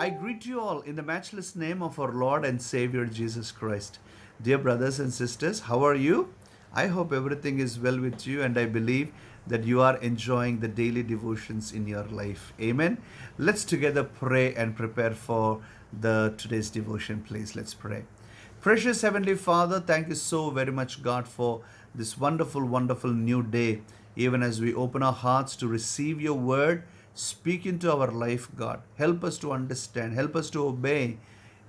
I greet you all in the matchless name of our Lord and Savior Jesus Christ. Dear brothers and sisters, how are you? I hope everything is well with you, and I believe that you are enjoying the daily devotions in your life. Amen. Let's together pray and prepare for the today's devotion, please. Let's pray. Precious Heavenly Father, thank you so very much, God, for this wonderful, wonderful new day. Even as we open our hearts to receive your word, speak into our life, God. Help us to understand, help us to obey,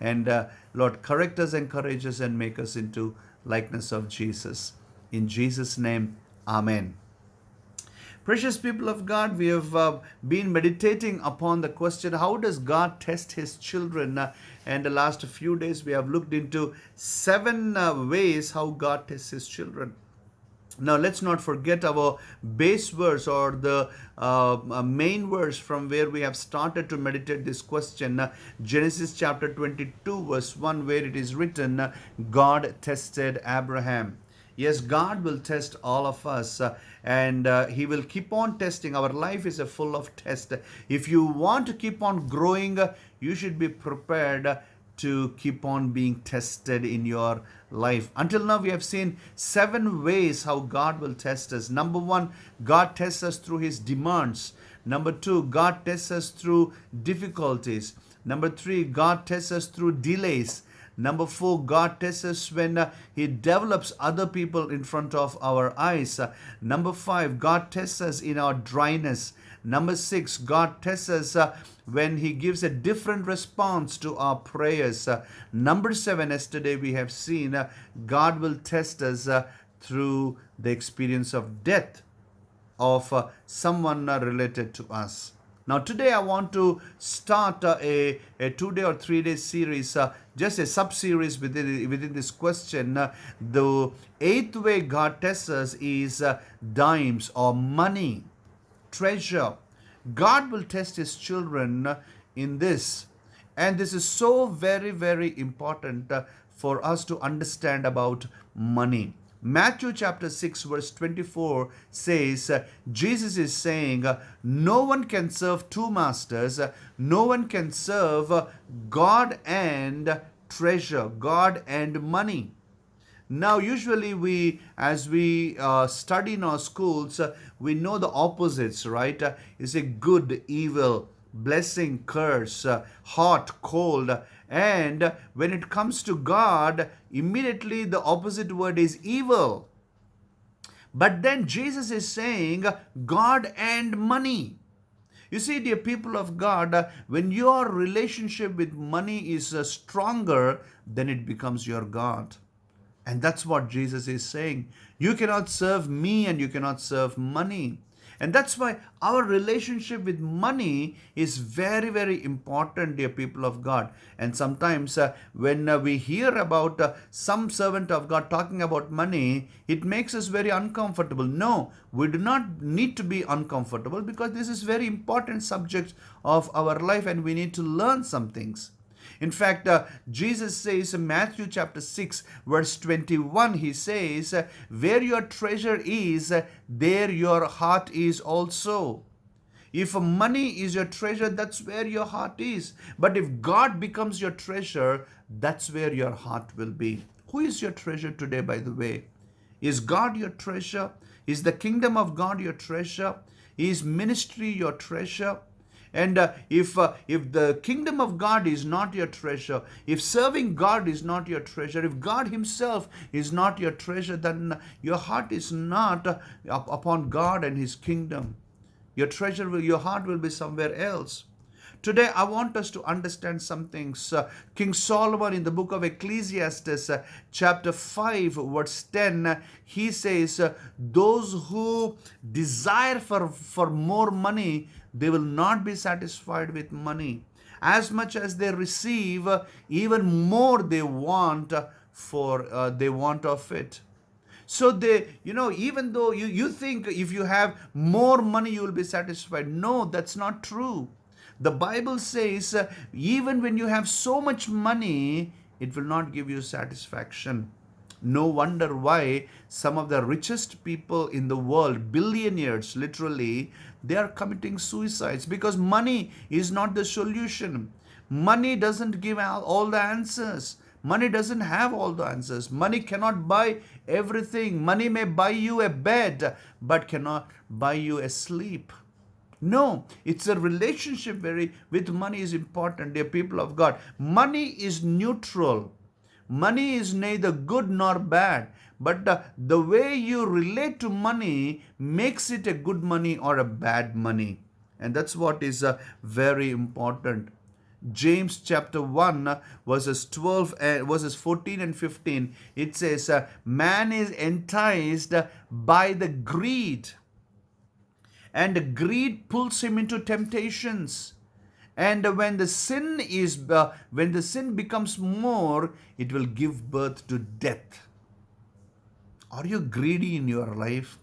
and Lord, correct us, encourage us, and make us into likeness of Jesus. In Jesus' name, Amen. Precious people of God, we have been meditating upon the question, how does God test his children? And the last few days, we have looked into 7 ways how God tests his children. Now, let's not forget our base verse or the main verse from where we have started to meditate this question. Genesis chapter 22, verse 1, where it is written, God tested Abraham. Yes, God will test all of us, and He will keep on testing. Our life is a full of tests. If you want to keep on growing, you should be prepared to keep on being tested in your life. Until now, we have seen 7 ways how God will test us. Number 1, God tests us through His demands. Number 2, God tests us through difficulties. Number 3, God tests us through delays. Number 4, God tests us when He develops other people in front of our eyes. Number 5, God tests us in our dryness. Number 6, God tests us when He gives a different response to our prayers. Number 7, yesterday we have seen God will test us through the experience of death of someone related to us. Now, today I want to start a 2-day or 3-day series, just a sub series within this question. The 8th way God tests us is dimes or money, treasure. God will test His children in this. And this is so very, very important for us to understand about money. Matthew chapter 6 verse 24 says, Jesus is saying, no one can serve 2 masters. No one can serve God and treasure, God and money. Now, usually as we study in our schools, we know the opposites, right? Is a good, evil, blessing, curse, hot, cold. And when it comes to God, immediately the opposite word is evil. But then Jesus is saying God and money. You see, dear people of God, when your relationship with money is stronger, then it becomes your God. And that's what Jesus is saying. You cannot serve me and you cannot serve money. And that's why our relationship with money is very, very important, dear people of God. And sometimes when we hear about some servant of God talking about money, it makes us very uncomfortable. No, we do not need to be uncomfortable because this is very important subject of our life and we need to learn some things. In fact, Jesus says in Matthew chapter 6, verse 21, He says, where your treasure is, there your heart is also. If money is your treasure, that's where your heart is. But if God becomes your treasure, that's where your heart will be. Who is your treasure today, by the way? Is God your treasure? Is the kingdom of God your treasure? Is ministry your treasure? And if the kingdom of God is not your treasure, if serving God is not your treasure, if God Himself is not your treasure, then your heart is not upon God and His kingdom. Your your heart will be somewhere else. Today, I want us to understand some things. King Solomon in the book of Ecclesiastes, chapter 5, verse 10, he says, those who desire for more money, they will not be satisfied with money. As much as they receive, even more they want they want of it. So even though you think if you have more money, you will be satisfied. No, that's not true. The Bible says even when you have so much money, it will not give you satisfaction. No wonder why some of the richest people in the world, billionaires literally, they are committing suicides because money is not the solution. Money doesn't give out all the answers. Money doesn't have all the answers. Money cannot buy everything. Money may buy you a bed, but cannot buy you a sleep. No, it's a relationship with money is important, dear people of God. Money is neutral. Money is neither good nor bad, but the way you relate to money makes it a good money or a bad money. And that's what is very important. James chapter 1 verses 12 verses 14 and 15, it says man is enticed by the greed, and greed pulls him into temptations, and when the sin becomes more, it will give birth to death. Are you greedy in your life?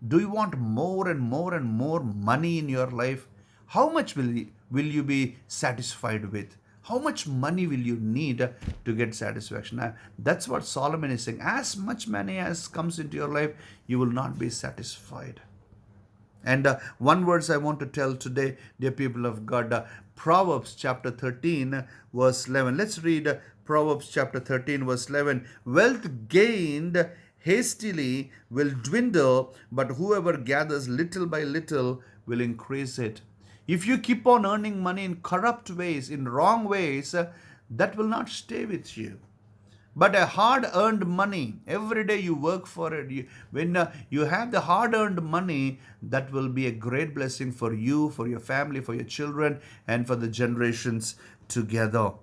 Do you want more and more and more money in your life? How much will you be satisfied with? How much money will you need to get satisfaction? That's what Solomon is saying. As much money as comes into your life, you will not be satisfied. And one verse I want to tell today, dear people of God, Proverbs chapter 13, verse 11. Let's read Proverbs chapter 13, verse 11. Wealth gained hastily will dwindle, but whoever gathers little by little will increase it. If you keep on earning money in corrupt ways, in wrong ways, that will not stay with you. But a hard-earned money, every day you work for it. When you have the hard-earned money, that will be a great blessing for you, for your family, for your children, and for the generations together.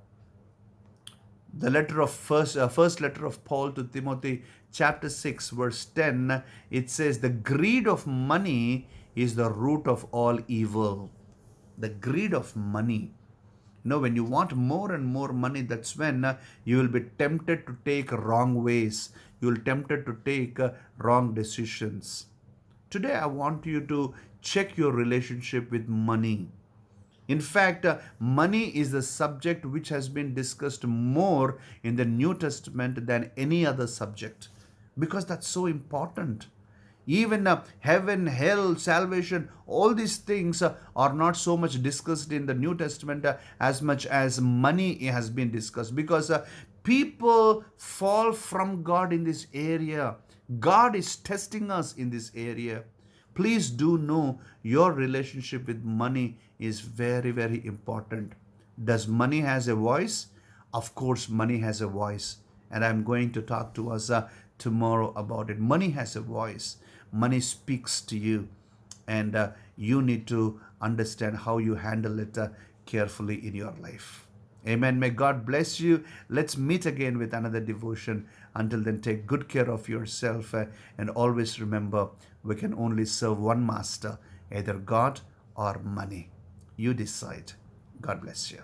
The letter of first letter of Paul to Timothy, chapter 6, verse 10, it says, the greed of money is the root of all evil. The greed of money. When you want more and more money, that's when you will be tempted to take wrong ways. You will be tempted to take wrong decisions. Today, I want you to check your relationship with money. In fact, money is the subject which has been discussed more in the New Testament than any other subject, because that's so important. Even heaven, hell, salvation, all these things are not so much discussed in the New Testament as much as money has been discussed, because people fall from God in this area. God is testing us in this area. Please do know your relationship with money is very, very important. Does money has a voice? Of course, money has a voice. And I'm going to talk to us tomorrow about it. Money has a voice. Money speaks to you, and you need to understand how you handle it carefully in your life. Amen. May God bless you. Let's meet again with another devotion. Until then, take good care of yourself, and always remember, we can only serve one master, either God or money. You decide. God bless you.